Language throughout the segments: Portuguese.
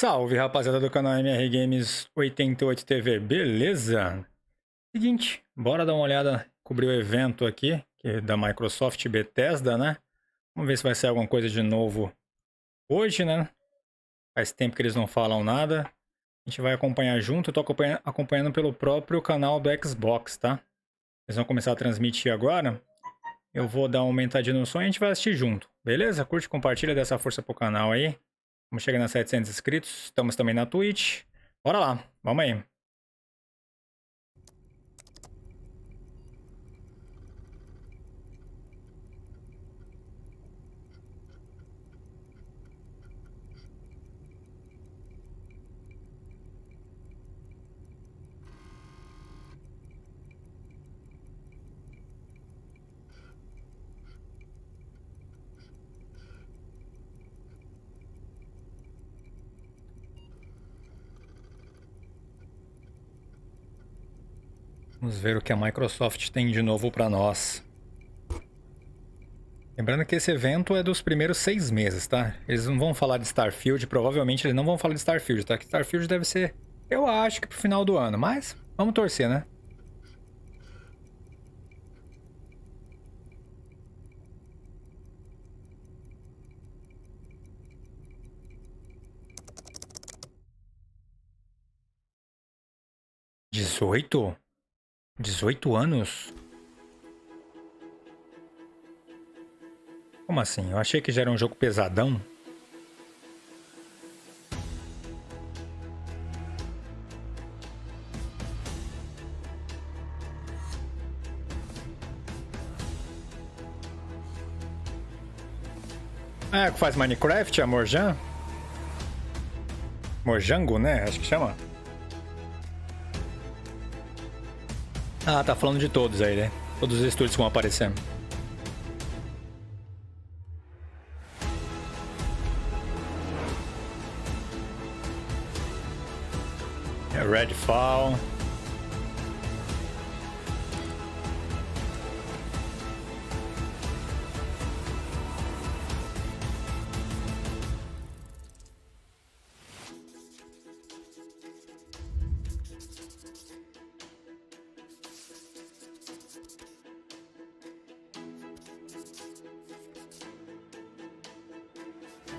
Salve, rapaziada do canal MR Games 88 TV, beleza? Seguinte, bora dar uma olhada, cobrir o evento aqui, que é da Microsoft Bethesda, né? Vamos ver se vai sair alguma coisa de novo hoje, né? Faz tempo que eles não falam nada. A gente vai acompanhar junto, eu tô acompanhando pelo próprio canal do Xbox, tá? Eles vão começar a transmitir agora. Eu vou dar uma aumentadinha no som e a gente vai assistir junto, beleza? Curte, compartilha, dá essa força pro canal aí. Vamos chegar a 700 inscritos. Estamos também na Twitch. Bora lá, vamos aí. Vamos ver o que a Microsoft tem de novo para nós. Lembrando que esse evento é dos primeiros 6 meses, tá? Eles não vão falar de Starfield, provavelmente eles não vão falar de Starfield, tá? Que Starfield deve ser, eu acho que pro final do ano, mas vamos torcer, né? (18? 18 anos? Como assim? Eu achei que já era um jogo pesadão. Ah, que faz Minecraft, a Morjan? Mojango, né? Acho que chama. Ah, tá falando de todos aí, né? Todos os estúdios que vão aparecendo. Redfall.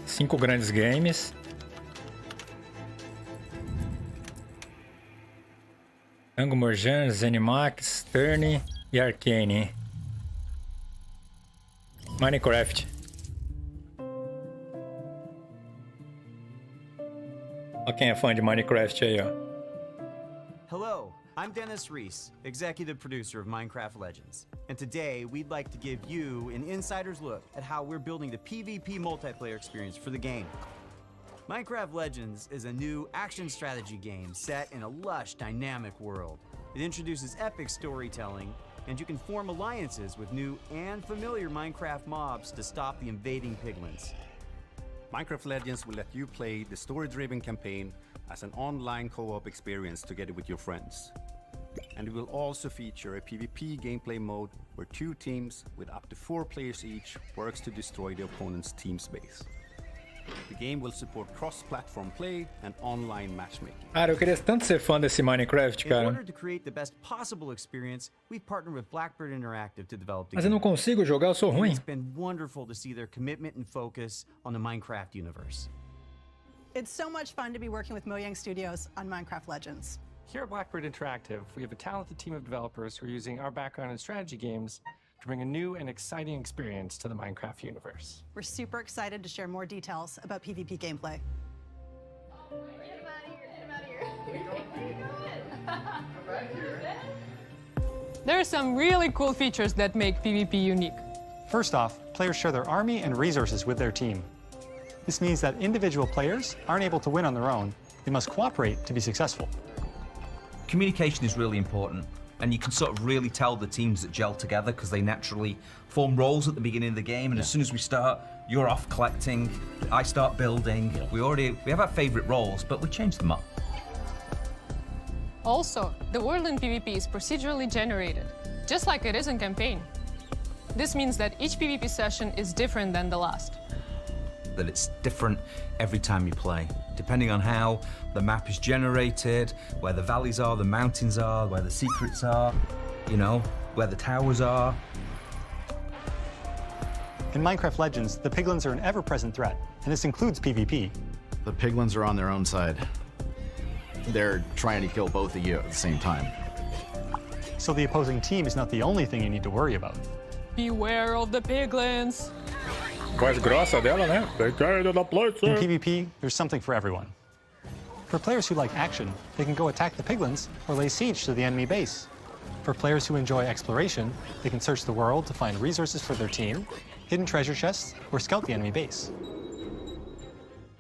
Cinco grandes games. Tango Morjan, Zenimax, Turn e Arcane. Minecraft. Ó quem é fã de Minecraft aí, ó. Hello, I'm Dennis Reese, executive producer of Minecraft Legends. And today we'd like to give you an insider's look at how we're building the PvP multiplayer experience for the game. Minecraft Legends is a new action strategy game set in a lush, dynamic world. It introduces epic storytelling, and you can form alliances with new and familiar Minecraft mobs to stop the invading piglins. Minecraft Legends will let you play the story-driven campaign as an online co-op experience together with your friends. And it will also feature a PvP gameplay mode where 2 teams with up to 4 players each works to destroy the opponent's team space. The game will support cross-platform play and online matchmaking. Cara, eu queria tanto ser fã desse Minecraft, cara. In order to create the best possible experience, we've partnered with Blackbird Interactive to develop the Mas eu não consigo jogar, eu sou ruim. It's been wonderful to see their commitment and focus on the Minecraft universe. It's so much fun to be working with Mojang Studios on Minecraft Legends. Here at Blackbird Interactive, we have a talented team of developers who are using our background in strategy games to bring a new and exciting experience to the Minecraft universe. We're super excited to share more details about PvP gameplay. There are some really cool features that make PvP unique. First off, players share their army and resources with their team. This means that individual players aren't able to win on their own. They must cooperate to be successful. Communication is really important, and you can sort of really tell the teams that gel together because they naturally form roles at the beginning of the game, and as soon as we start, you're off collecting, I start building. We have our favorite roles, but we change them up. Also, the world in PvP is procedurally generated, just like it is in campaign. This means that each PvP session is different than the last. that it's different every time you play, depending on how the map is generated, where the valleys are, the mountains are, where the secrets are, you know, where the towers are. In Minecraft Legends, the piglins are an ever-present threat, and this includes PvP. The piglins are on their own side. They're trying to kill both of you at the same time. So the opposing team is not the only thing you need to worry about. Beware of the piglins. Voz grossa dela, né? In PvP, there's something for everyone. For players who like action, they can go attack the piglins or lay siege to the enemy base. For players who enjoy exploration, they can search the world to find resources for their team, hidden treasure chests, or scout the enemy base.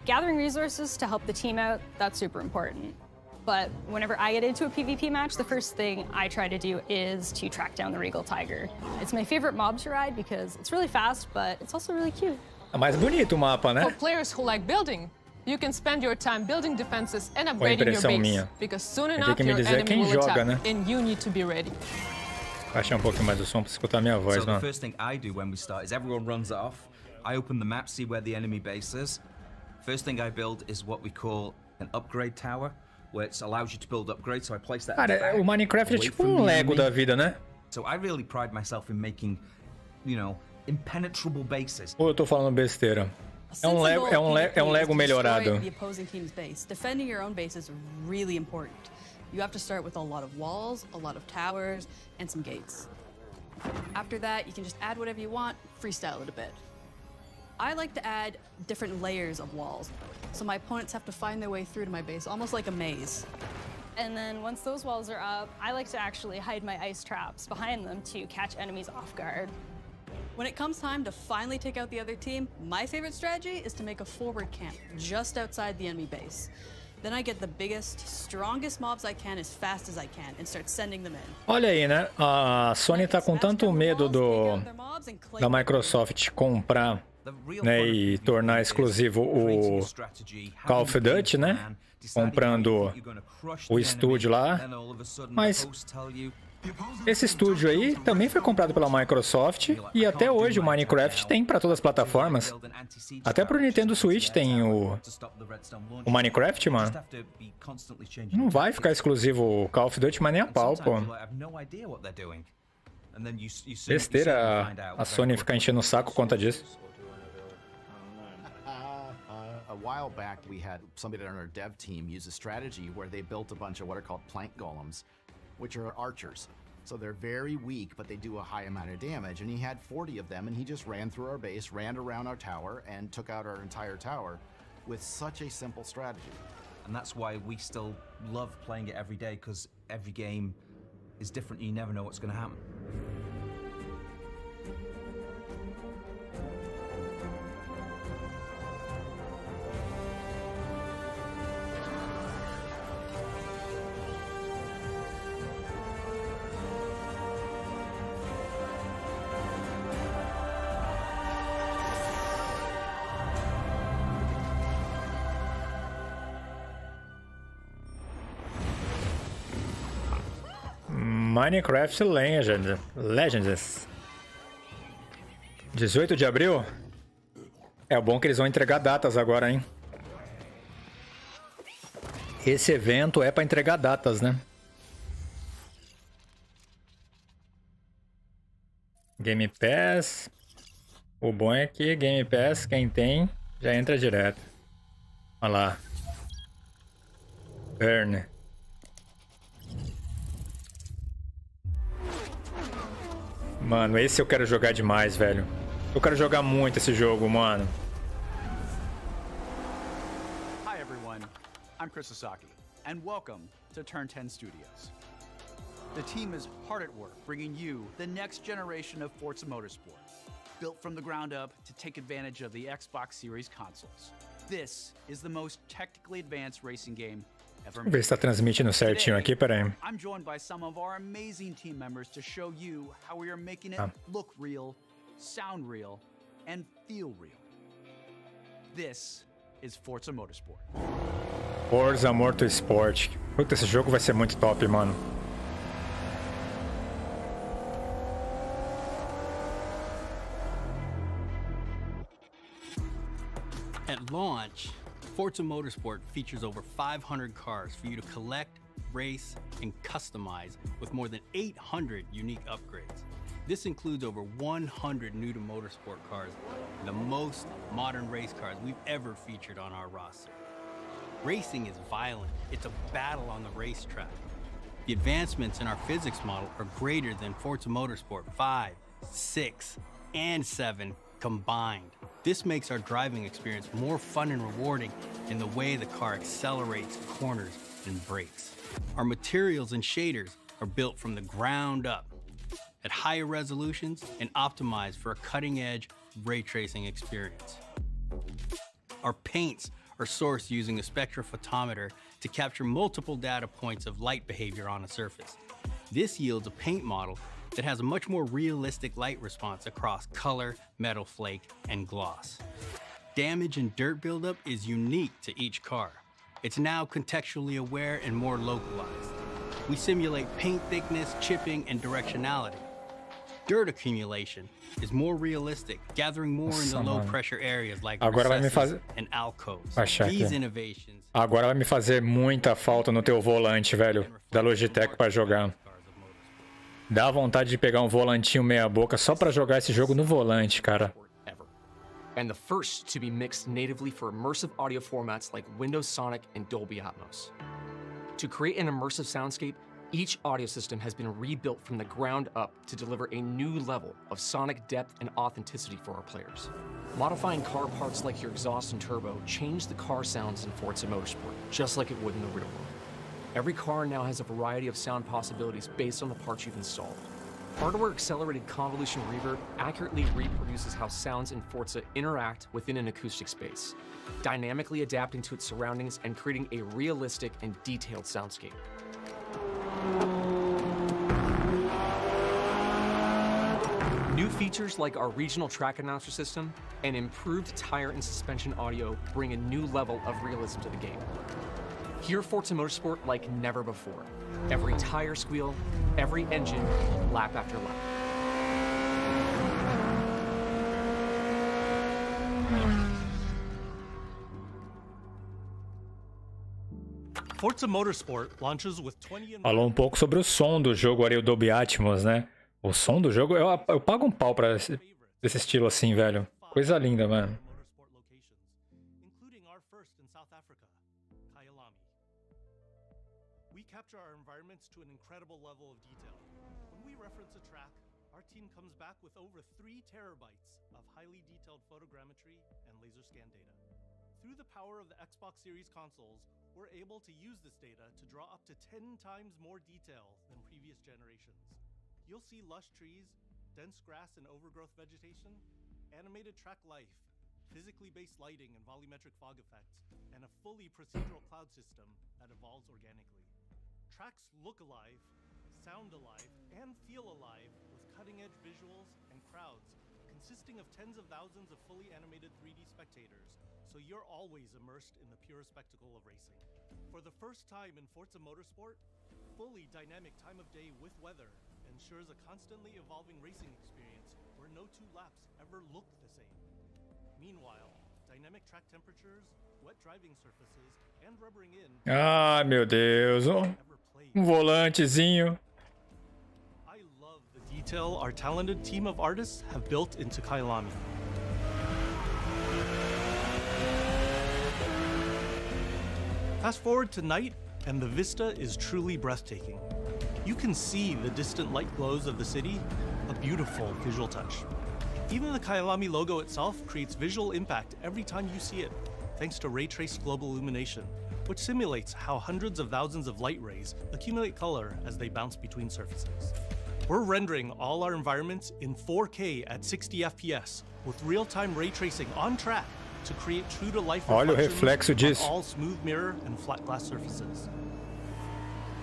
Gathering resources to help the team out, that's super important. But whenever I get into a PvP match, the first thing I try to do is to track down the Regal Tiger. It's my favorite mob to ride because it's really fast, but it's also really cute. É mais bonito o mapa, né? For players who like building, you can spend your time building defenses and upgrading your impressão base. minha. Because soon Tem enough que me your dizer enemy quem will joga, attack, né? and you need to be ready. Baixar um pouquinho mais o som pra escutar minha voz, So the mano. first thing I do when we start is everyone runs off. I open the map, see where the enemy base is. First thing I build is what we call an upgrade tower, where it allows you to build upgrades. So I place that. Cara, o Minecraft é away tipo from the Lego enemy. da vida, né? So I really pride myself in making, you know, impenetrable bases. Ou eu tô falando besteira? É um Lego, é um Lego melhorado. The opposing team's base. Defending your own base is really important. You have to start with a lot of walls, a lot of towers, and some gates. After that, you can just add whatever you want, freestyle it a bit. I like to add different layers of walls, so my opponents have to find their way through to my base, almost like a maze. And then once those walls are up, I like to actually hide my ice traps behind them to catch enemies off guard. When it comes time to finally take out the other team, my favorite strategy is to make a forward camp just outside the enemy base. Then I get the biggest, strongest mobs I can as fast as I can and start sending them in. Olha aí, né? A Sony tá com tanto medo da Microsoft comprar, né, e tornar exclusivo o Call of Duty, né? Comprando o estúdio lá. Mas esse estúdio aí também foi comprado pela Microsoft e até hoje o Minecraft tem para todas as plataformas. Até pro Nintendo Switch tem o Minecraft, mano. Não vai ficar exclusivo o Call of Duty, mas nem a pau, pô. Besteira a Sony ficar enchendo o saco por conta disso. A while back, we had somebody on our dev team use a strategy where they built a bunch of what are called plank golems, which are archers. So they're very weak, but they do a high amount of damage. And he had 40 of them, and he just ran through our base, ran around our tower, and took out our entire tower with such a simple strategy. And that's why we still love playing it every day, because every game is different. You never know what's going to happen. Minecraft Legends. 18 de abril? É bom que eles vão entregar datas agora, hein? Esse evento é pra entregar datas, né? Game Pass. O bom é que Game Pass, quem tem, já entra direto. Olha lá. Burn. Mano, esse eu quero jogar demais, velho. Eu quero jogar muito esse jogo, mano. Hi everyone, I'm Chris Sasaki, and welcome to Turn 10 Studios. The team is hard at work bringing you the next generation of Forza Motorsport, built from the ground up to take advantage of the Xbox Series consoles. This is the most technically advanced racing game ever Vamos ver se tá transmitindo certinho aqui, pera aí. I'm joined by some of our amazing team members to show you how we are making it look real, sound real, and feel real. This is Forza Motorsport. Forza Motorsport. Puta, esse jogo vai ser muito top, mano. Forza Motorsport features over 500 cars for you to collect, race, and customize with more than 800 unique upgrades. This includes over 100 new to motorsport cars, the most modern race cars we've ever featured on our roster. Racing is violent. It's a battle on the racetrack. The advancements in our physics model are greater than Forza Motorsport 5, 6, and 7 combined. This makes our driving experience more fun and rewarding in the way the car accelerates, corners, and brakes. Our materials and shaders are built from the ground up at higher resolutions and optimized for a cutting-edge ray tracing experience. Our paints are sourced using a spectrophotometer to capture multiple data points of light behavior on a surface. This yields a paint model that has a much more realistic light response across color, metal flake, and gloss. Damage and dirt buildup is unique to each car. It's now contextually aware and more localized. We simulate paint thickness, chipping, and directionality. Dirt accumulation is more realistic, gathering more in the low-pressure areas like recesses and alcoves. These innovations. Agora vai me fazer muita falta no teu volante, velho, da Logitech para jogar. Dá vontade de pegar um volantinho meia boca só para jogar esse jogo no volante, cara. And the first to be mixed natively for immersive audio formats like Windows Sonic and Dolby Atmos. To create an immersive soundscape, each audio system has been rebuilt from the ground up to deliver a new level of sonic depth and authenticity for our players. Modifying car parts like your exhaust and turbo change the car sounds in Forza Motorsport, just like it would in the real world. Every car now has a variety of sound possibilities based on the parts you've installed. Hardware-accelerated convolution reverb accurately reproduces how sounds in Forza interact within an acoustic space, dynamically adapting to its surroundings and creating a realistic and detailed soundscape. New features like our regional track announcer system and improved tire and suspension audio bring a new level of realism to the game. Hear Forza Motorsport like never before. Every tire squeal, every engine, lap after lap. Forza Motorsport launches with 20 Falou um pouco sobre o som do jogo ali, o Dolby Atmos, né? O som do jogo, eu pago um pau pra desse estilo assim, velho. Coisa linda, mano. We capture our environments to an incredible level of detail. When we reference a track, our team comes back with over 3 terabytes of highly detailed photogrammetry and laser scan data. Through the power of the Xbox Series consoles, we're able to use this data to draw up to 10 times more detail than previous generations. You'll see lush trees, dense grass and overgrowth vegetation, animated track life, physically based lighting and volumetric fog effects, and a fully procedural cloud system that evolves organically. Tracks look alive, sound alive, and feel alive with cutting-edge visuals and crowds consisting of tens of thousands of fully animated 3D spectators, so you're always immersed in the pure spectacle of racing. For the first time in Forza Motorsport, fully dynamic time of day with weather ensures a constantly evolving racing experience where no 2 laps ever look the same. Meanwhile, dynamic track temperatures, wet driving surfaces, and rubbering in. Ah, meu Deus. Um volantezinho. I love the detail our talented team of artists have built into Kailami. Fast forward to night, and the vista is truly breathtaking. You can see the distant light glows of the city, a beautiful visual touch. Even the Kailami logo itself creates visual impact every time you see it, thanks to ray-traced global illumination, which simulates how hundreds of thousands of light rays accumulate color as they bounce between surfaces. We're rendering all our environments in 4K at 60 FPS with real-time ray tracing on track to create true-to-life reflections on all smooth mirror and flat glass surfaces.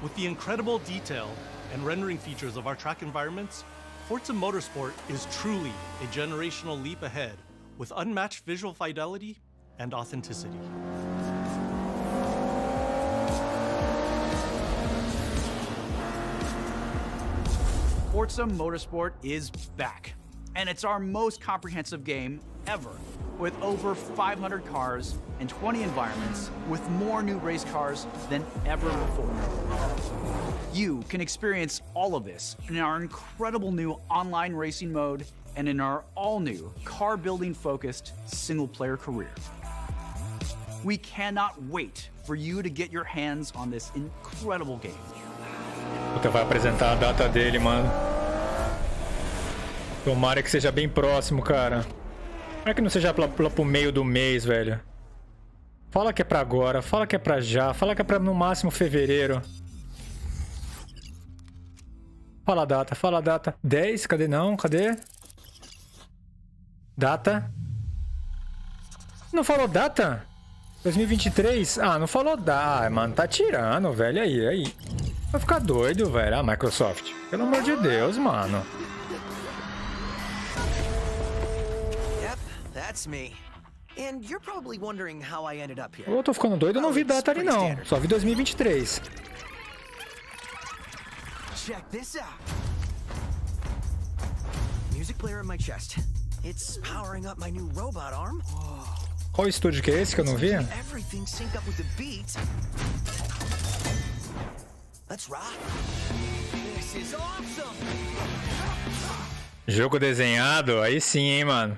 With the incredible detail and rendering features of our track environments, Forza Motorsport is truly a generational leap ahead with unmatched visual fidelity and authenticity. Forza Motorsport is back, and it's our most comprehensive game ever. with over 500 cars and 20 environments with more new race cars than ever before. You can experience all of this in our incredible new online racing mode and in our all-new car-building focused single-player career. We cannot wait for you to get your hands on this incredible game. Puta, vai apresentar a data dele, mano. Tomara que seja bem próximo, cara. Tomara que não seja lá pro meio do mês, velho. Fala que é pra agora, fala que é pra já, fala que é pra no máximo fevereiro. Fala a data, fala a data. 10, cadê não? Cadê? Data. Não falou data? 2023? Ah, não falou data. Ah, mano, tá tirando, velho. Aí. Vai ficar doido, velho. Ah, Microsoft. Pelo amor de Deus, mano. Yep, that's me. And you're probably wondering how I ended up here. Eu tô ficando doido, eu não vi data ali não. Só vi 2023. Check this out. Music player in my chest. It's powering up my new robot arm. Qual estúdio que é esse que eu não vi? Everything sync up with the beat. Let's rock. This is awesome. Jogo desenhado, aí sim, hein, mano.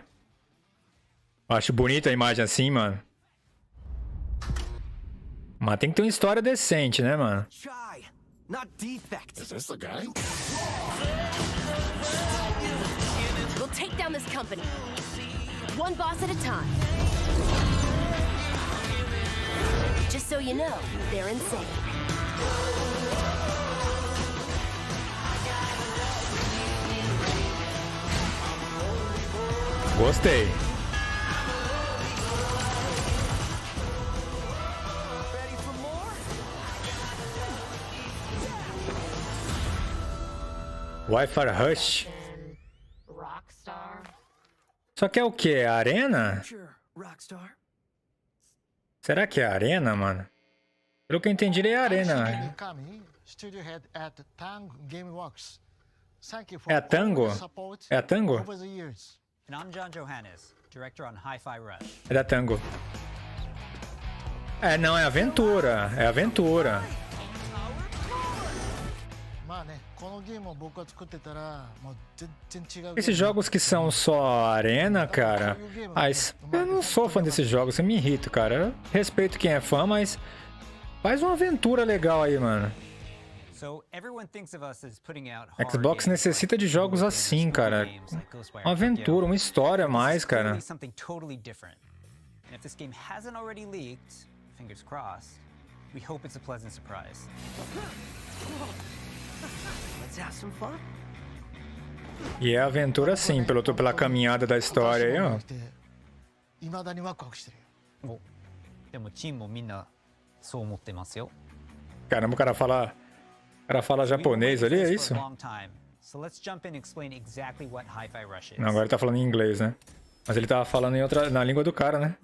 Eu acho bonita a imagem assim, mano. Mas tem que ter uma história decente, né, mano? Not defect. Is this the guy? We'll take down this company. One boss at a time. Just so you know, they're insane. Gostei. Wi-Fi Rush. Só que é o que? A arena? Será que é a arena, mano? Pelo que eu entendi, é a arena. É a Tango? É a Tango? And I'm John Johannes, director on Hi-Fi Rush. É da Tango. É, não, é aventura. É aventura. Esses jogos que são só arena, cara. Mas eu não sou fã desses jogos, eu me irrito, cara. Eu respeito quem é fã, mas faz uma aventura legal aí, mano. Xbox necessita de jogos assim, cara. Uma aventura, uma história a mais, cara. E é aventura sim, pela caminhada da história aí, ó. Caramba, o cara fala japonês ali, é isso? Não, agora ele tá falando em inglês, né? Mas ele tava falando na língua do cara, né?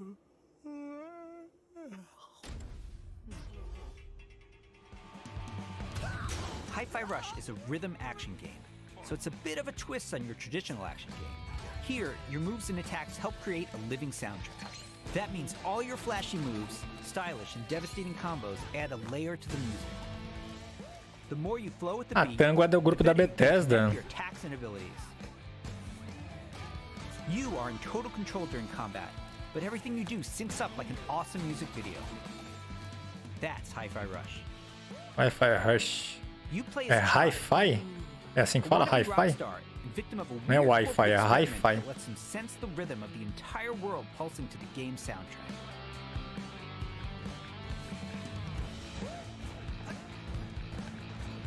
Hi-Fi Rush is a rhythm action game, so it's a bit of a twist on your traditional action game. Here, your moves and attacks help create a living soundtrack. That means all your flashy moves, stylish and devastating combos add a layer to the music. The more you flow with the beat, Tango é do grupo da Bethesda. your attacks and abilities. You are in total control during combat, but everything you do syncs up like an awesome music video. That's Hi-Fi Rush. Wi-Fi Rush. É Hi-Fi? É assim que fala? Hi-Fi? Não é Wi-Fi, é Hi-Fi.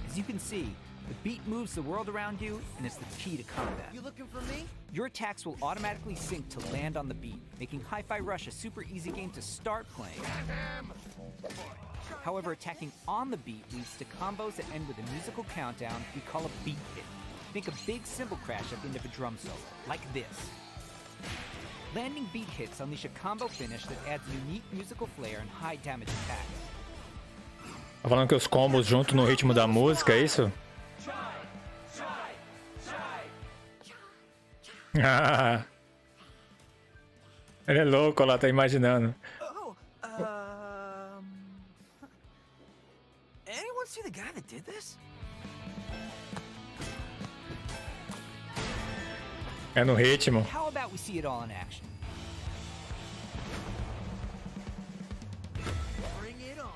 As you can see, the beat moves the world around you and is the key to combat. You looking for me? Your attacks will automatically sync to land on the beat, making Hi-Fi Rush a super easy game to start playing. However, attacking on the beat leads to combos that end with a musical countdown we call a beat hit. Think a big cymbal crash at the end of a drum solo, like this. Landing beat hits unleash a combo finish that adds unique musical flair and high damage attacks. Tá falando que os combos junto no ritmo da música, é isso? Ele é louco lá, tá imaginando. Anyone see the guy that did this? É no ritmo. How about we see it all in action? Bring it on.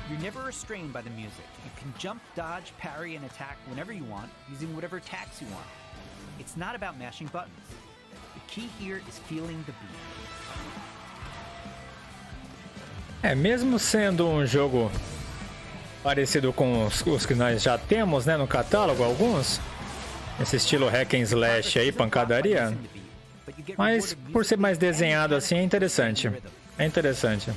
You're never restrained by the music. You can jump, dodge, parry, and attack whenever you want, using whatever attacks you want. It's not about mashing buttons. The key here is feeling the beat. É, mesmo sendo um jogo parecido com os que nós já temos, né, no catálogo, alguns, esse estilo hack and slash aí, pancadaria, mas por ser mais desenhado assim é interessante. É interessante.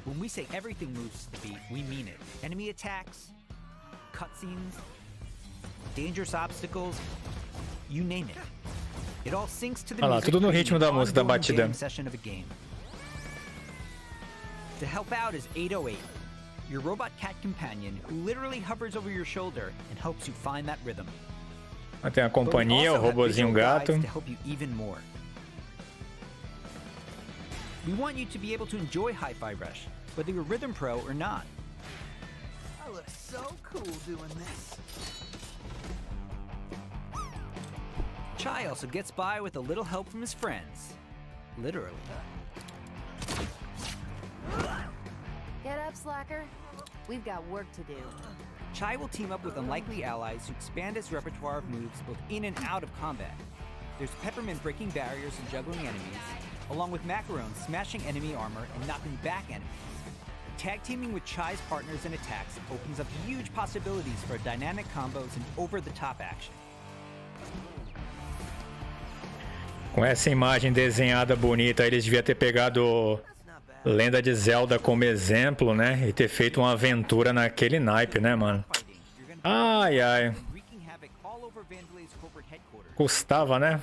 When we say everything moves to the beat, we mean it. Enemy attacks, cutscenes, dangerous obstacles, you name it. It all syncs to the Olha lá, tudo no ritmo da música, da batida. To help out is 808, your robot cat companion who literally hovers over your shoulder and helps you find that rhythm. Tem a companhia, o robozinho gato. To help you even more. We want you to be able to enjoy Hi-Fi Rush, whether you're Rhythm Pro or not. I look so cool doing this. Chai also gets by with a little help from his friends. Literally. Get up, slacker. We've got work to do. Chai will team up with unlikely allies who expand his repertoire of moves both in and out of combat. There's Peppermint breaking barriers and juggling enemies, along with Macaron smashing enemy armor and knocking back enemies. Tag teaming with Chai's partners and attacks opens up huge possibilities for dynamic combos and over-the-top action. Com essa imagem desenhada bonita, eles deviam ter pegado Lenda de Zelda como exemplo, né? E ter feito uma aventura naquele naipe, né, mano? Ai, ai. Custava, né?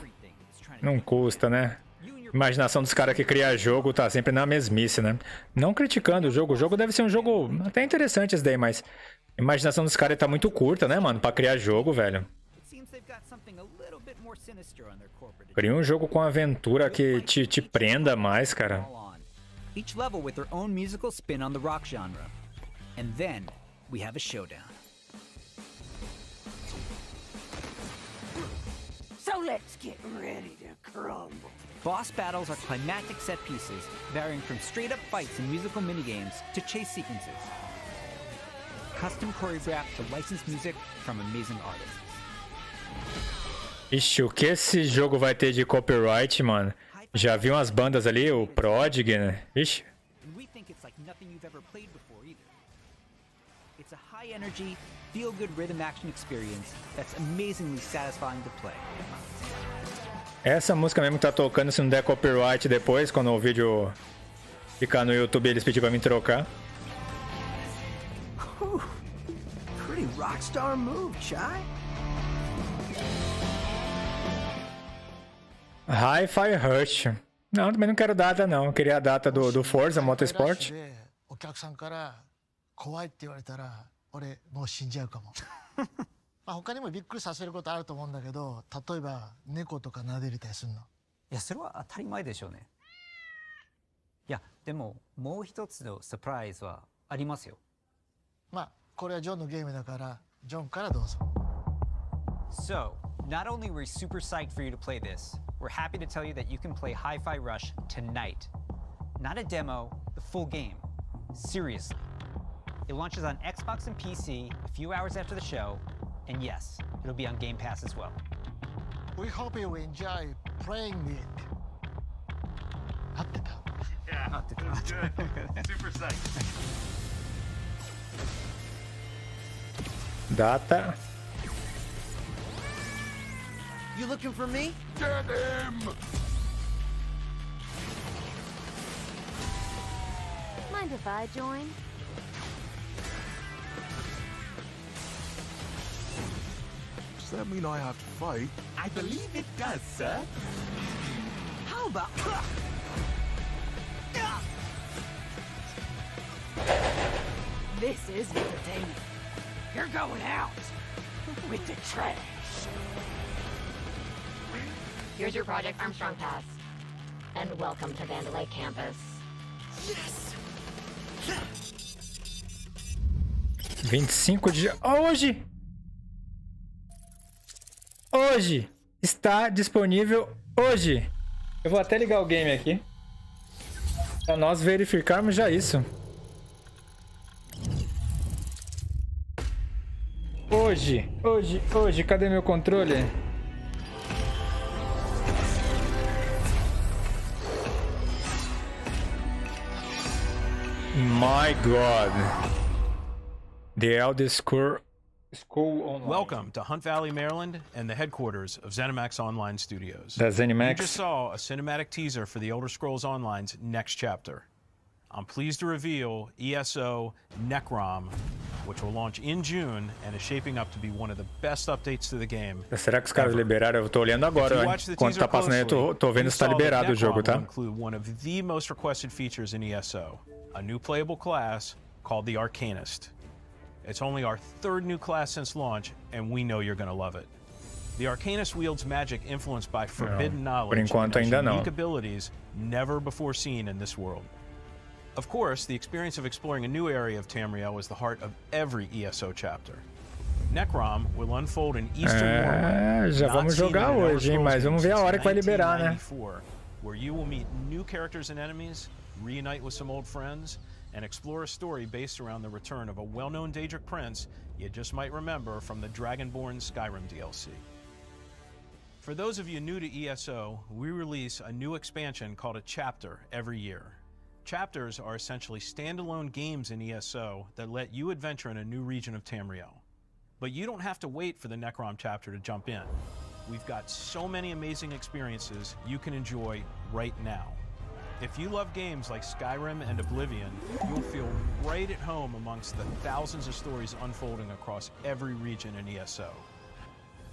Não custa, né? Imaginação dos caras que criam jogo tá sempre na mesmice, né? Não criticando o jogo deve ser um jogo até interessante esse daí, mas a imaginação dos caras tá muito curta, né, mano? Pra criar jogo, velho. Cria um jogo com aventura que te prenda mais, cara. Each level with their own musical spin on the rock genre. And then we have a showdown. So let's get ready to crumble. Boss battles are climactic set pieces, varying from straight-up fights and musical minigames to chase sequences. Custom choreographed to licensed music from amazing artists. Ixi, o que esse jogo vai ter de copyright, mano? Já vi umas bandas ali, o Prodigy, né? Ixi. We think it's like nothing you've ever played before either. It's a high-energy, feel-good rhythm action experience that's amazingly satisfying to play. Essa música mesmo que tá tocando, se não der copyright depois, quando o vídeo ficar no YouTube, eles pediram pra mim trocar. Pretty rockstar move, Chai. Hi-Fi Rush. Não, também não quero data, não. Eu queria a data do Forza Motorsport. お客さんから怖いって言われたら俺もう死んじゃうかも。まあ他にもびっくりさせることあると思うんだけど、例えば猫とか撫でれたりするの。いや、それは当たり前でしょうね。いや、でももう一つのサプライズはありますよ。まあこれはジョンのゲームだからジョンからどうぞ。So, not only were we super psyched for you to play this, we're happy to tell you that you can play Hi-Fi Rush tonight. Not a demo, the full game. Seriously. It launches on Xbox and PC a few hours after the show, and yes, it'll be on Game Pass as well. We hope you enjoy playing it. 合ってた。Yeah, that was good. Super psyched. Data. You looking for me? Get him! Mind if I join? Does that mean I have to fight? I believe it does, sir. about? This is entertainment. You're going out with the trash. Here's your Project Armstrong pass. And welcome to Vandalay Campus. Yes! 25 de... Hoje! Hoje! Está disponível hoje! Eu vou até ligar o game aqui. Pra nós verificarmos já isso. Hoje, cadê meu controle? My God. The eldest school online. Welcome to Hunt Valley, Maryland, and the headquarters of ZeniMax Online Studios. The ZeniMax. You just saw a cinematic teaser for the Elder Scrolls Online's next chapter. I'm pleased to reveal ESO Necrom, which will launch in June and is shaping up to be one of the best updates to the game. Será que os caras liberaram? Eu tô olhando agora, enquanto tá passando aí, eu tô vendo se tá liberado o jogo, tá? Include one of the most requested features in ESO, a new playable class called the Arcanist. It's only our third new class since launch, and we know you're going to love it. The Arcanist wields magic influenced by forbidden knowledge por enquanto and has ainda unique não. abilities never before seen in this world. Of course, the experience of exploring a new area of Tamriel is the heart of every ESO chapter. Necrom will unfold in Eastern Morrowind, já vamos jogar hoje, hein? Mas vamos ver a hora que vai liberar, né? Where you will meet new characters and enemies, reunite with some old friends, and explore a story based around the return of a well-known Daedric prince you just might remember from the Dragonborn Skyrim DLC. For those of you new to ESO, we release a new expansion called a chapter every year. Chapters are essentially standalone games in ESO that let you adventure in a new region of Tamriel. But you don't have to wait for the Necrom chapter to jump in. We've got so many amazing experiences you can enjoy right now. If you love games like Skyrim and Oblivion, you'll feel right at home amongst the thousands of stories unfolding across every region in ESO.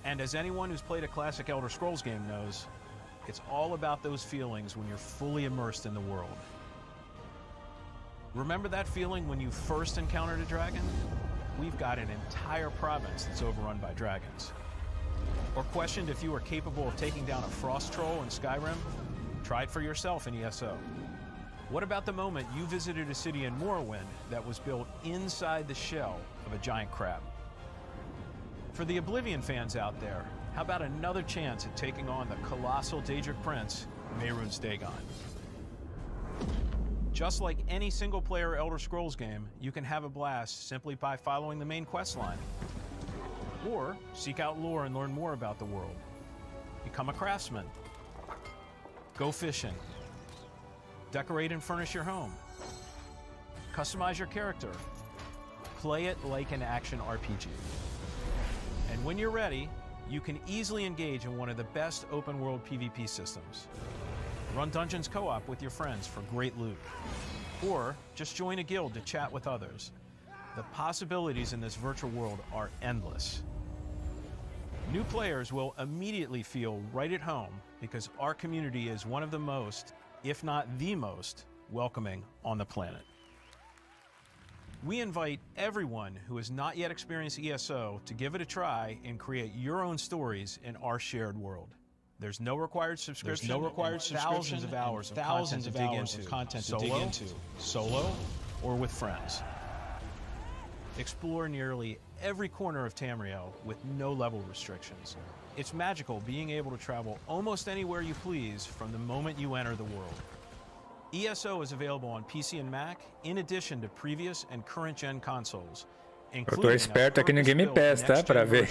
And as anyone who's played a classic Elder Scrolls game knows, it's all about those feelings when you're fully immersed in the world. Remember that feeling when you first encountered a dragon? We've got an entire province that's overrun by dragons. Or questioned if you were capable of taking down a frost troll in Skyrim? Try it for yourself in ESO. What about the moment you visited a city in Morrowind that was built inside the shell of a giant crab? For the Oblivion fans out there, how about another chance at taking on the colossal Daedric prince, Mehrunes Dagon? Just like any single-player Elder Scrolls game, you can have a blast simply by following the main quest line. Or seek out lore and learn more about the world. Become a craftsman. Go fishing. Decorate and furnish your home. Customize your character. Play it like an action RPG. And when you're ready, you can easily engage in one of the best open-world PvP systems. Run dungeons co-op with your friends for great loot. Or just join a guild to chat with others. The possibilities in this virtual world are endless. New players will immediately feel right at home because our community is one of the most, if not the most, welcoming on the planet. We invite everyone who has not yet experienced ESO to give it a try and create your own stories in our shared world. There's no required subscription. Thousands of hours of content to dig into, solo, or with friends. Explore nearly every corner of Tamriel with no level restrictions. It's magical being able to travel almost anywhere you please from the moment you enter the world. ESO is available on PC and Mac, in addition to previous and current gen consoles. Eu tô esperto aqui no Game Pass, tá? Pra ver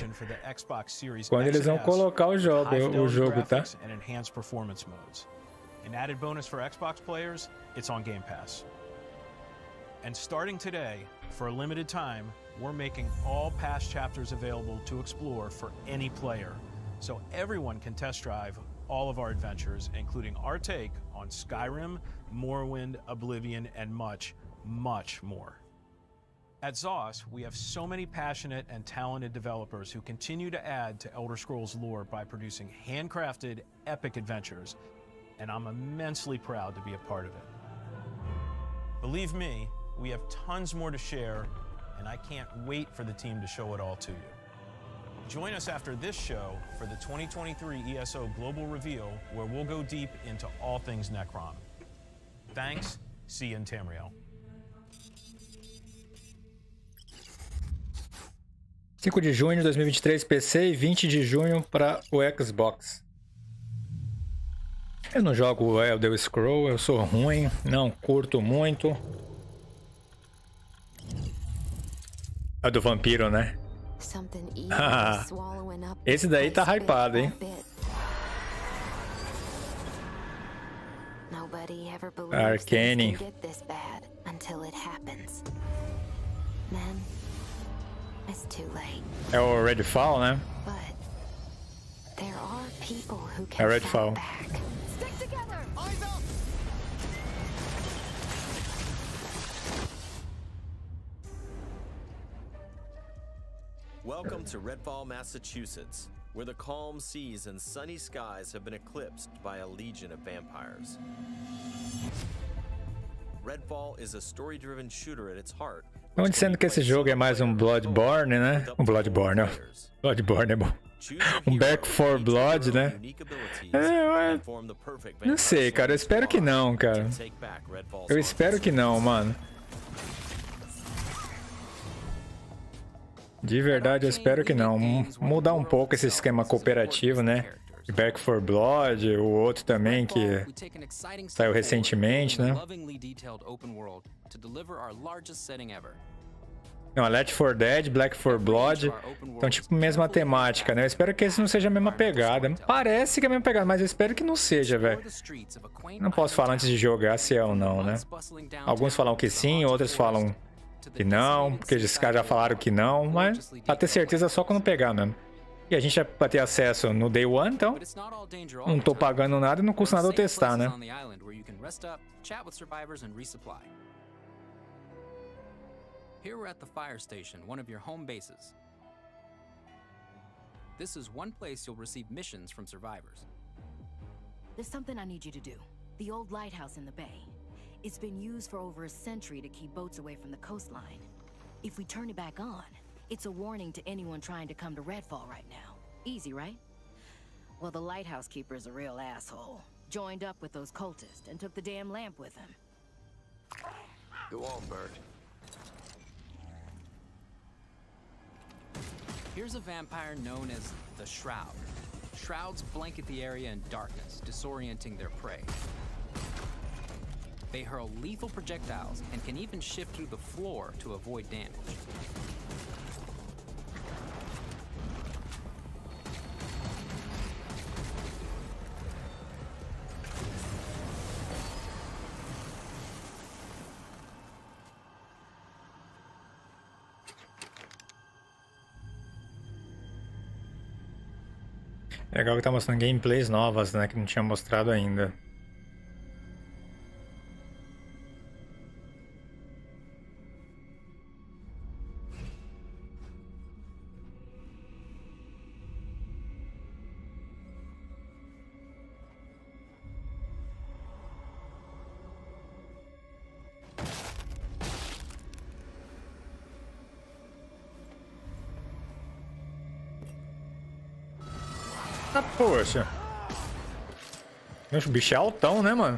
quando eles vão colocar o jogo, tá? And enhanced performance modes. An added bonus for Xbox players, it's on Game Pass. And starting today, for a limited time, we're making all past chapters available to explore for any player, so everyone can test drive all of our adventures, including our take on Skyrim, Morrowind, Oblivion, and much, much more. At ZOS, we have so many passionate and talented developers who continue to add to Elder Scrolls lore by producing handcrafted, epic adventures. and I'm immensely proud to be a part of it. Believe me, we have tons more to share, and I can't wait for the team to show it all to you. Join us after this show for the 2023 ESO Global Reveal, where we'll go deep into all things Necron. Thanks, see you in Tamriel. 5 de junho de 2023 PC e 20 de junho para o Xbox. Eu não jogo o Elder Scroll, eu sou ruim, não curto muito. É do vampiro, né? Esse daí tá hypado, hein? Arcane. É o Redfall, né? É Redfall. Welcome to Redfall, Massachusetts, where the calm seas and sunny skies have been eclipsed by a legion of vampires. Redfall is a story-driven shooter at its heart. Estão dizendo que esse jogo é mais um Bloodborne, né? Um Bloodborne, ó. Bloodborne é bom. Um Back 4 Blood, né? Não sei, cara. Eu espero que não, cara. Eu espero que não, mano. De verdade, eu espero que não. Mudar um pouco esse esquema cooperativo, né? Back 4 Blood, o outro também que saiu recentemente, né? Não, Left 4 Dead, Black 4 Blood, então tipo mesma temática, né? Eu espero que esse não seja a mesma pegada. Parece que é a mesma pegada, mas eu espero que não seja, velho. Não posso falar antes de jogar se é ou não, né? Alguns falam que sim, outros falam que não, porque esses caras já falaram que não, mas pra ter certeza só quando pegar mesmo. E a gente vai ter acesso no Day One, então não tô pagando nada e não custa nada eu testar, né? Here we're at the fire station, one of your home bases. This is one place you'll receive missions from survivors. There's something I need you to do. The old lighthouse in the bay. It's been used for over a century to keep boats away from the coastline. If we turn it back on, it's a warning to anyone trying to come to Redfall right now. Easy, right? Well, the lighthouse keeper's a real asshole. Joined up with those cultists and took the damn lamp with him. Go on, Bert. Here's a vampire known as the Shroud. Shrouds blanket the area in darkness, disorienting their prey. They hurl lethal projectiles and can even shift through the floor to avoid damage. Legal que tá mostrando gameplays novas, né? Que não tinha mostrado ainda. Ah, poxa. O bicho é altão, né, mano?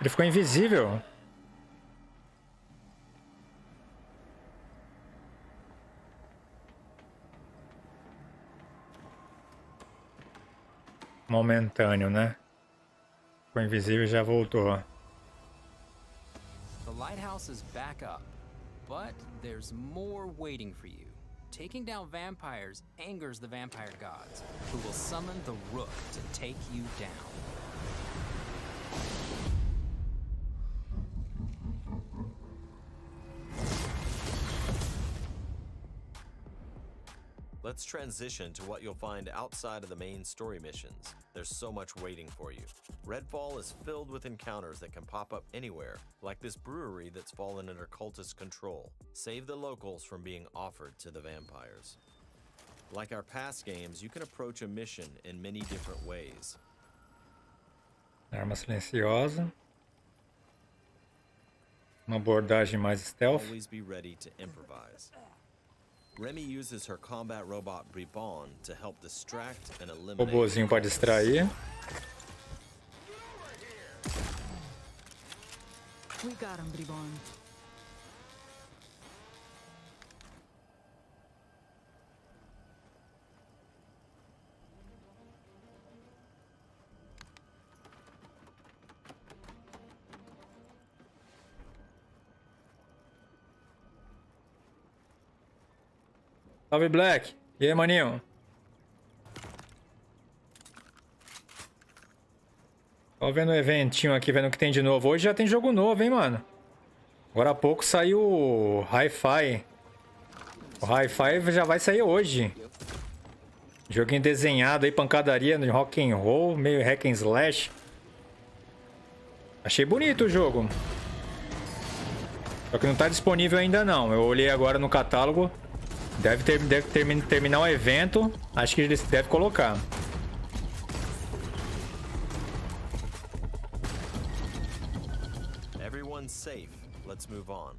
Ele ficou invisível. Momentâneo, né? Ficou invisível e já voltou. The lighthouse is back up, but there's more waiting for you. Taking down vampires angers the vampire gods, who will summon the Rook to take you down. Let's transition to what you'll find outside of the main story missions. There's so much waiting for you. Redfall is filled with encounters that can pop up anywhere, like this brewery that's fallen under cultist control. Save the locals from being offered to the vampires. Like our past games, you can approach a mission in many different ways. Arma silenciosa. Uma abordagem mais stealth. Always be ready to improvise. Remy uses her combat robot Bribon to help distract and eliminate. Robozinho para distrair. We got him, Bribon. Salve, Black. E aí, maninho? Tô vendo o eventinho aqui, vendo o que tem de novo. Hoje já tem jogo novo, hein, mano? Agora há pouco saiu o Hi-Fi. O Hi-Fi já vai sair hoje. Joguinho desenhado aí, pancadaria no rock and roll, meio hack and slash. Achei bonito o jogo. Só que não tá disponível ainda não. Eu olhei agora no catálogo. Deve terminar o evento. Acho que eles devem colocar. Everyone's safe. Let's move on.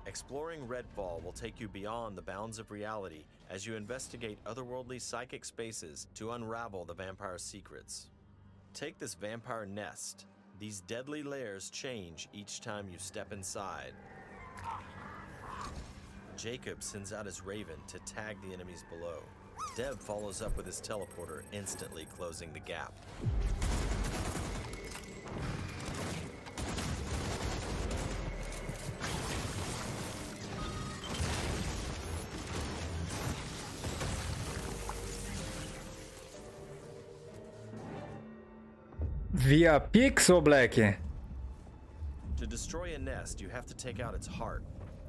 Exploring Redfall will take you beyond the bounds of reality as you investigate otherworldly psychic spaces to unravel the vampire's secrets. Take this vampire nest. These deadly layers change each time you step inside. Jacob sends out his raven to tag the enemies below. Dev follows up with his teleporter, instantly closing the gap. Via Pix ou Black? To destroy a nest, you have to take out its heart,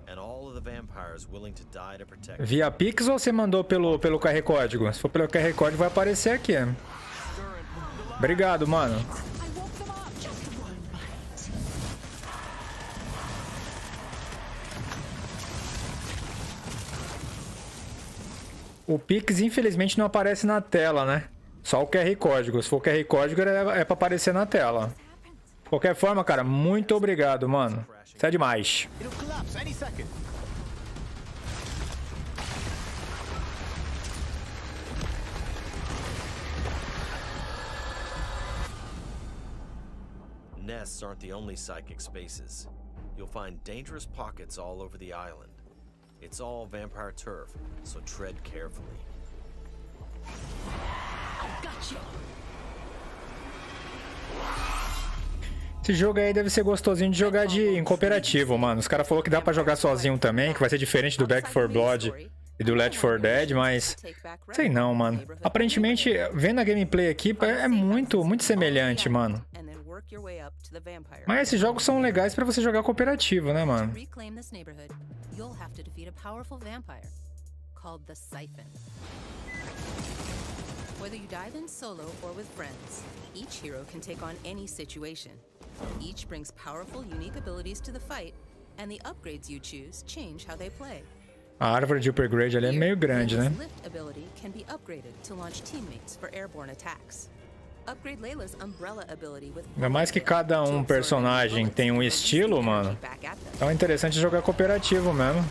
and all of the vampires willing to die to protect it. Via Pix ou você mandou pelo QR Código? Se for pelo QR Código vai aparecer aqui. Obrigado, mano. O Pix infelizmente não aparece na tela, né? Só o QR Código. Se for o QR Código, é pra aparecer na tela. De qualquer forma, cara, muito obrigado, mano. Isso é demais. Nests aren't the only psychic spaces. You'll find dangerous pockets all over the island. It's all vampire turf, so tread carefully. Esse jogo aí deve ser gostosinho de jogar em cooperativo, mano. Os caras falaram que dá pra jogar sozinho também, que vai ser diferente do Back 4 Blood e do Left 4 Dead, mas... sei não, mano. Aparentemente, vendo a gameplay aqui, é muito semelhante, mano. Mas esses jogos são legais pra você jogar cooperativo, né, mano? Whether you dive in solo or with friends, each hero can take on any situation. Each brings powerful, unique abilities to the fight, and the upgrades you choose change how they play. A árvore de upgrade ali é meio grande, né? Lift ability can be upgraded to launch teammates for airborne attacks. Upgrade Layla's umbrella ability with... Ainda mais que cada personagem tem um estilo, mano. Então é interessante jogar cooperativo mesmo.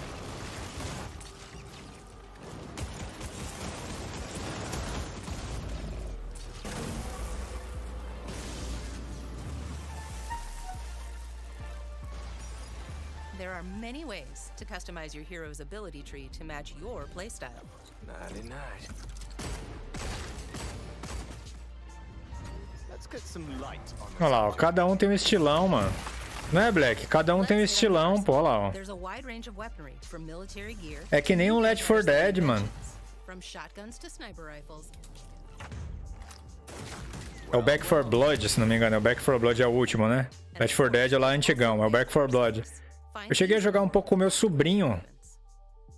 There are many ways to customize your hero's ability tree to match your playstyle. Olha lá, ó, cada um tem um estilão, mano. Não é, Black? Cada um tem um estilão, pô, olha lá, ó. É que nem um Left 4 Dead, mano. É o Back 4 Blood, se não me engano. É o Back 4 Blood é o último, né? Left 4 Dead é lá antigão, é o Back 4 Blood. Eu cheguei a jogar um pouco com o meu sobrinho.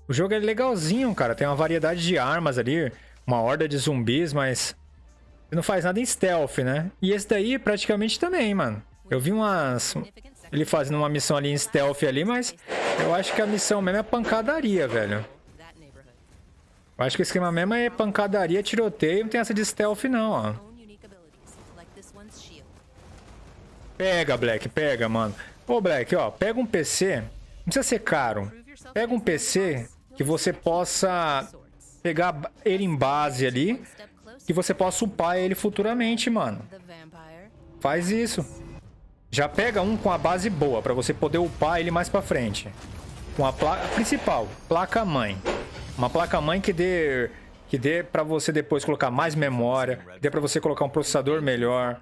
O jogo é legalzinho, cara. Tem uma variedade de armas ali, uma horda de zumbis, mas você não faz nada em stealth, né? E esse daí praticamente também, mano. Eu vi ele fazendo uma missão ali em stealth ali, mas eu acho que a missão mesmo é pancadaria, velho. Eu acho que o esquema mesmo é pancadaria, tiroteio, não tem essa de stealth não, ó. Pega, Black, pega, mano. Ô, Black, ó, pega um PC, não precisa ser caro. Pega um PC que você possa pegar ele em base ali, que você possa upar ele futuramente, mano. Faz isso. Já pega um com a base boa, pra você poder upar ele mais pra frente. Com a placa principal, placa-mãe. Uma placa-mãe que dê pra você depois colocar mais memória, que dê pra você colocar um processador melhor,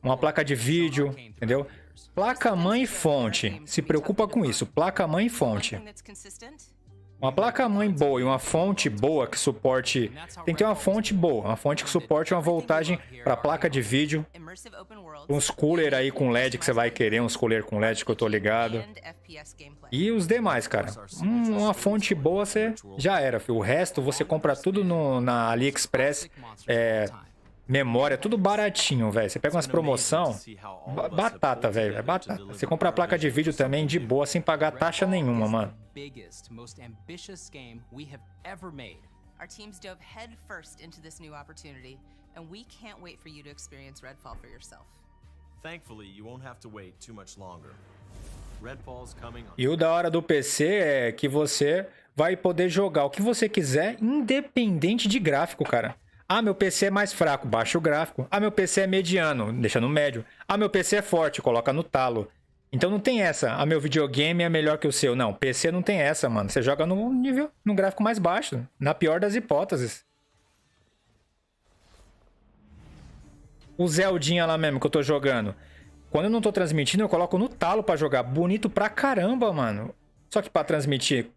uma placa de vídeo, entendeu? Placa-mãe e fonte. Se preocupa com isso, placa-mãe e fonte. Uma placa-mãe boa e uma fonte boa que suporte... Tem que ter uma fonte boa, uma fonte que suporte uma voltagem para placa de vídeo. Uns cooler aí com LED que você vai querer, uns cooler com LED que eu tô ligado. E os demais, cara. Uma fonte boa você já era, filho. O resto você compra tudo na AliExpress. Memória, tudo baratinho, velho. Você pega umas promoção, batata, velho. É batata. Você compra a placa de vídeo também de boa, sem pagar taxa nenhuma, mano. Our teams dove headfirst into this new opportunity, and we can't wait for you to experience Redfall for yourself. Thankfully, you won't have to wait too much longer. Redfall's coming on. E o da hora do PC é que você vai poder jogar o que você quiser, independente de gráfico, cara. Ah, meu PC é mais fraco, baixa o gráfico. Ah, meu PC é mediano, deixa no médio. Ah, meu PC é forte, coloca no talo. Então não tem essa. Ah, meu videogame é melhor que o seu. Não, PC não tem essa, mano. Você joga no gráfico mais baixo. Na pior das hipóteses. O Zeldinha lá mesmo que eu tô jogando. Quando eu não tô transmitindo, eu coloco no talo pra jogar. Bonito pra caramba, mano. Só que pra transmitir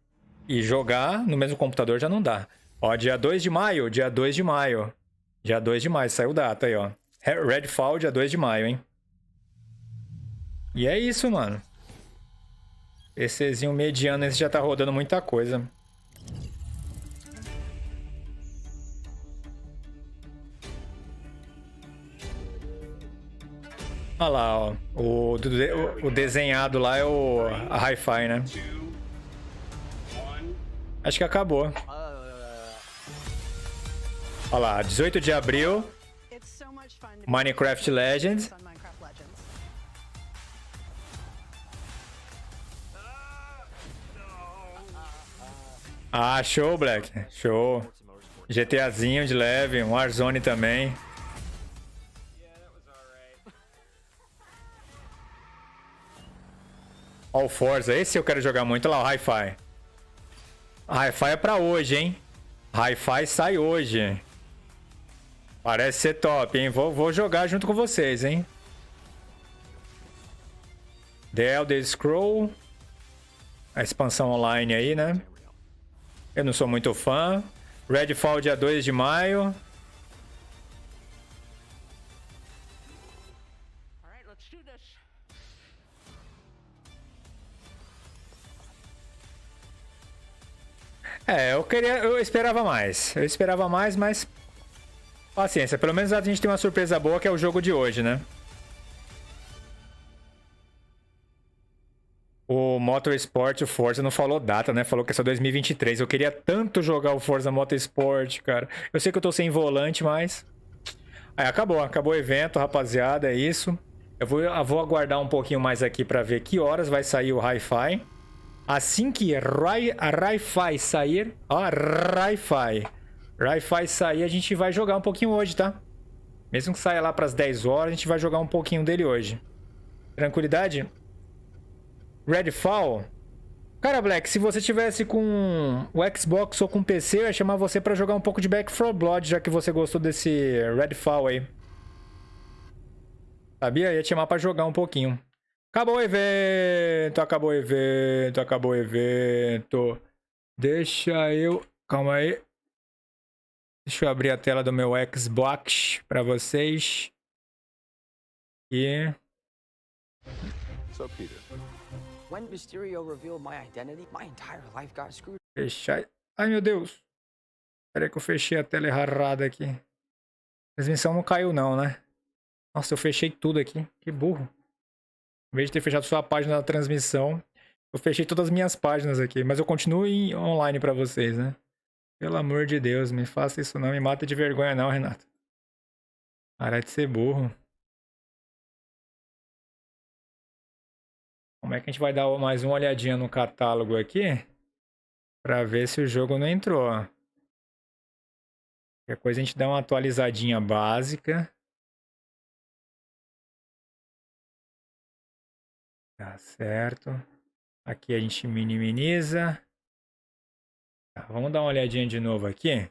e jogar no mesmo computador já não dá. Ó, dia 2 de maio, dia 2 de maio. Dia 2 de maio, saiu data aí, ó. Redfall, dia 2 de maio, hein. E é isso, mano. PCzinho mediano, esse já tá rodando muita coisa. Olha lá, ó. O desenhado lá é a Hi-Fi, né? Acho que acabou. Olha lá, 18 de abril, Minecraft Legends. Ah, show, Black. Show. GTAzinho de leve, um Warzone também. Ó o Forza, esse eu quero jogar muito. Olha lá, o Hi-Fi. Hi-Fi é pra hoje, hein? Hi-Fi sai hoje. Parece ser top, hein? Vou jogar junto com vocês, hein? The Elder Scroll. A expansão online aí, né? Eu não sou muito fã. Redfall dia 2 de maio. Eu esperava mais. Eu esperava mais, mas paciência. Pelo menos a gente tem uma surpresa boa, que é o jogo de hoje, né? O Motorsport, o Forza, não falou data, né? Falou que é só 2023. Eu queria tanto jogar o Forza Motorsport, cara. Eu sei que eu tô sem volante, mas... Aí, acabou o evento, rapaziada, é isso. Eu vou aguardar um pouquinho mais aqui pra ver que horas vai sair o Hi-Fi. Assim que a Hi-Fi sair... Ó, Hi-Fi sair, a gente vai jogar um pouquinho hoje, tá? Mesmo que saia lá pras 10 horas, a gente vai jogar um pouquinho dele hoje. Tranquilidade? Redfall? Cara, Black, se você tivesse com o Xbox ou com o PC, eu ia chamar você pra jogar um pouco de Back 4 Blood, já que você gostou desse Redfall aí. Sabia? Eu ia te chamar pra jogar um pouquinho. Acabou o evento, acabou o evento, acabou o evento. Deixa eu... Calma aí. Deixa eu abrir a tela do meu Xbox pra vocês. E... So, Peter, When Mysterio revealed my identity, my entire life got screwed. Fechar. Ai, meu Deus. Espera aí que eu fechei a tela errada aqui. A transmissão não caiu não, né? Nossa, eu fechei tudo aqui. Que burro. Em vez de ter fechado só a página da transmissão, eu fechei todas as minhas páginas aqui. Mas eu continuo online pra vocês, né? Pelo amor de Deus, me faça isso não. Me mata de vergonha não, Renato. Para de ser burro. Como é que a gente vai dar mais uma olhadinha no catálogo aqui? Pra ver se o jogo não entrou. Qualquer coisa a gente dá uma atualizadinha básica. Tá certo. Aqui a gente minimiza. Tá, vamos dar uma olhadinha de novo aqui.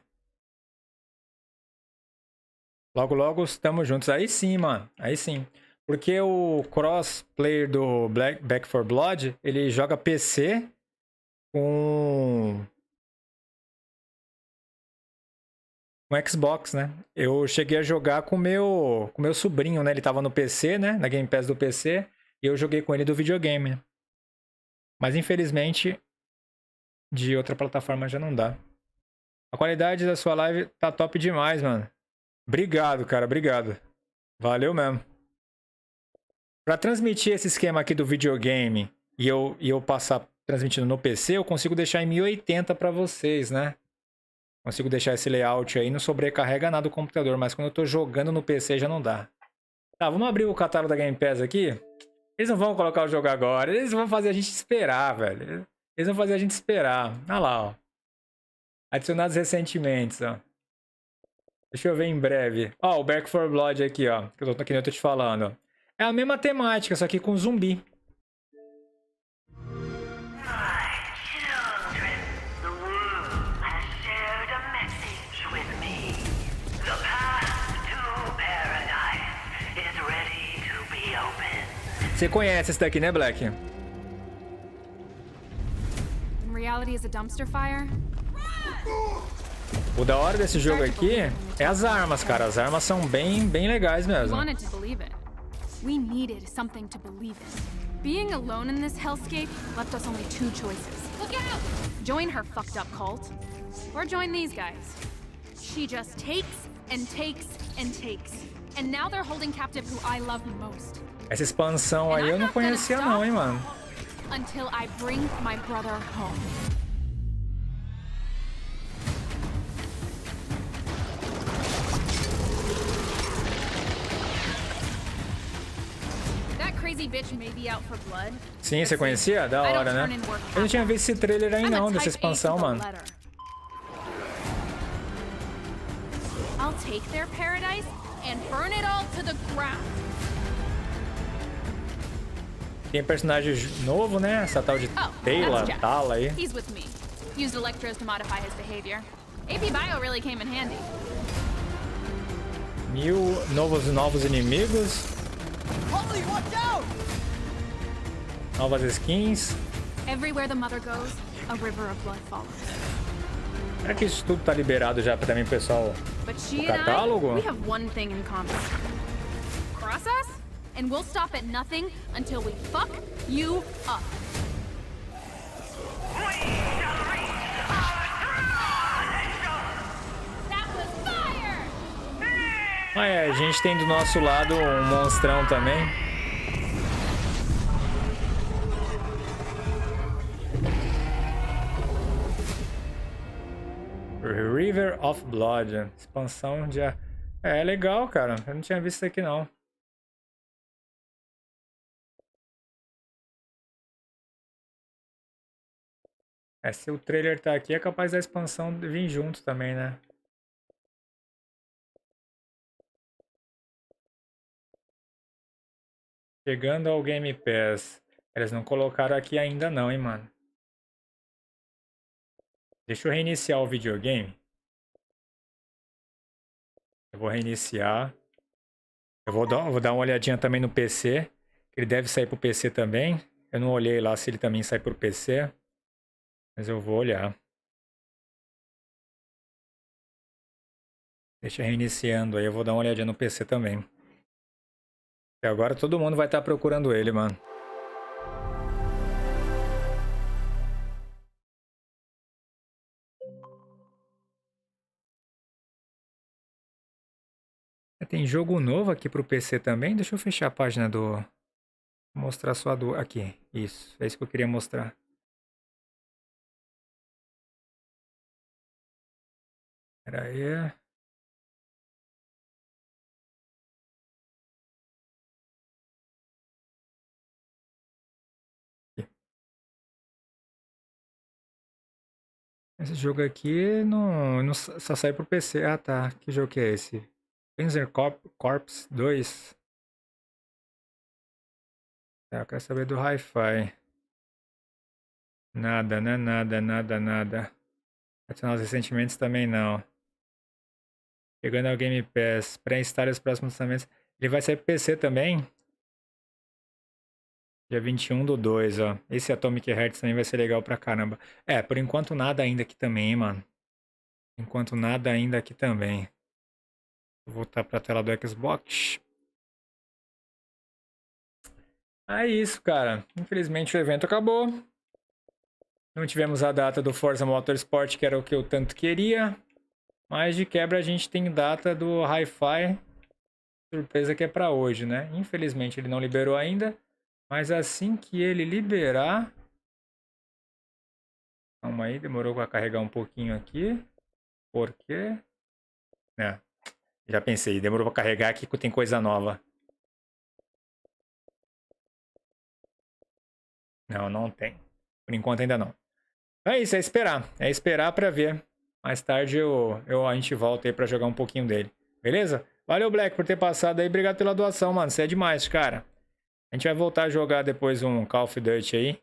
Logo, logo estamos juntos. Aí sim, mano. Aí sim. Porque o crossplayer do Back 4 Blood, ele joga PC com Xbox, né? Eu cheguei a jogar com meu sobrinho, né? Ele tava no PC, né? Na Game Pass do PC. E eu joguei com ele do videogame. Mas infelizmente, de outra plataforma já não dá. A qualidade da sua live tá top demais, mano. Obrigado, cara. Obrigado. Valeu mesmo. Pra transmitir esse esquema aqui do videogame e eu passar transmitindo no PC, eu consigo deixar em 1080 pra vocês, né? Consigo deixar esse layout aí, não sobrecarrega nada o computador, mas quando eu tô jogando no PC já não dá. Tá, vamos abrir o catálogo da Game Pass aqui. Eles não vão colocar o jogo agora, eles vão fazer a gente esperar, velho. Eles vão fazer a gente esperar. Olha lá, ó. Adicionados recentemente, ó. Deixa eu ver em breve. Ó, o Back 4 Blood aqui, ó. Que eu tô te falando, ó. É a mesma temática, só que com zumbi. Você conhece esse daqui, né, Black? Reality is a dumpster fire. O da hora desse jogo aqui é as armas, cara. As armas são bem legais mesmo. We needed something to believe in. Being alone in this hellscape left us only two choices. Look out! Join her fucked up cult, or join these guys. She just takes and takes and takes. And now they're holding captive who I love most. Essa expansão aí eu não conhecia não, hein, mano. Until I bring my brother home. Sim, você conhecia? Da hora, né? Eu não tinha visto esse trailer aí não, dessa expansão, mano. I'll take their paradise and burn it all to the ground. Tem personagem novo, né? Essa tal de Tala aí. He's with me. Used electros to modify his behavior. AP Bio really came in handy. 1000 novos inimigos. Holy, watch out! Novas skins. Everywhere the mother goes, a river of blood follows. Será que isso tudo tá liberado já também, pessoal? O catálogo? We have one thing in common. Cross us, and we'll stop at nothing until we fuck you up. Ah, é, a gente tem do nosso lado um monstrão também. River of Blood. Expansão de... É legal, cara. Eu não tinha visto isso aqui, não. É, se o trailer tá aqui, é capaz da expansão vir junto também, né? Chegando ao Game Pass. Eles não colocaram aqui ainda não, hein, mano. Deixa eu reiniciar o videogame. Eu vou reiniciar. Eu vou dar uma olhadinha também no PC. Ele deve sair pro PC também. Eu não olhei lá se ele também sai pro PC. Mas eu vou olhar. Deixa reiniciando aí. Eu vou dar uma olhadinha no PC também. E agora todo mundo vai estar procurando ele, mano. tem jogo novo aqui pro PC também. Deixa eu fechar a página do... Vou mostrar só a do... Aqui, isso. É isso que eu queria mostrar. Pera aí. Esse jogo aqui não só sai pro PC. Ah, tá. Que jogo que é esse? Panzer Corps 2. Tá, eu quero saber do Hi-Fi. Nada, né? Nada. Adicionar os ressentimentos também não. Chegando ao Game Pass. Pré-instale os próximos lançamentos. Ele vai sair pro PC também? Dia 21/2, ó. Esse Atomic Hearts também vai ser legal pra caramba. É, por enquanto nada ainda aqui também, hein, mano. Enquanto nada ainda aqui também. Vou voltar pra tela do Xbox. É isso, cara. Infelizmente o evento acabou. Não tivemos a data do Forza Motorsport, que era o que eu tanto queria. Mas de quebra a gente tem data do Hi-Fi. Surpresa que é pra hoje, né? Infelizmente ele não liberou ainda. Mas assim que ele liberar... Calma aí, demorou pra carregar um pouquinho aqui. Por quê? É, já pensei, demorou pra carregar aqui que tem coisa nova. Não tem. Por enquanto ainda não. É isso, é esperar. É esperar pra ver. Mais tarde a gente volta aí pra jogar um pouquinho dele. Beleza? Valeu, Black, por ter passado aí. Obrigado pela doação, mano. Você é demais, cara. A gente vai voltar a jogar depois um Call of Duty aí.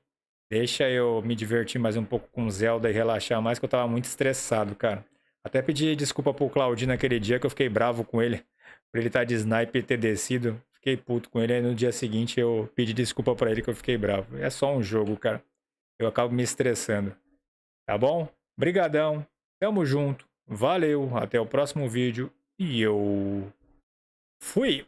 Deixa eu me divertir mais um pouco com Zelda e relaxar mais, que eu tava muito estressado, cara. Até pedi desculpa pro Claudinho naquele dia que eu fiquei bravo com ele. Por ele estar de sniper e ter descido. Fiquei puto com ele. Aí no dia seguinte eu pedi desculpa pra ele que eu fiquei bravo. É só um jogo, cara. Eu acabo me estressando. Tá bom? Brigadão. Tamo junto. Valeu. Até o próximo vídeo. E eu... fui!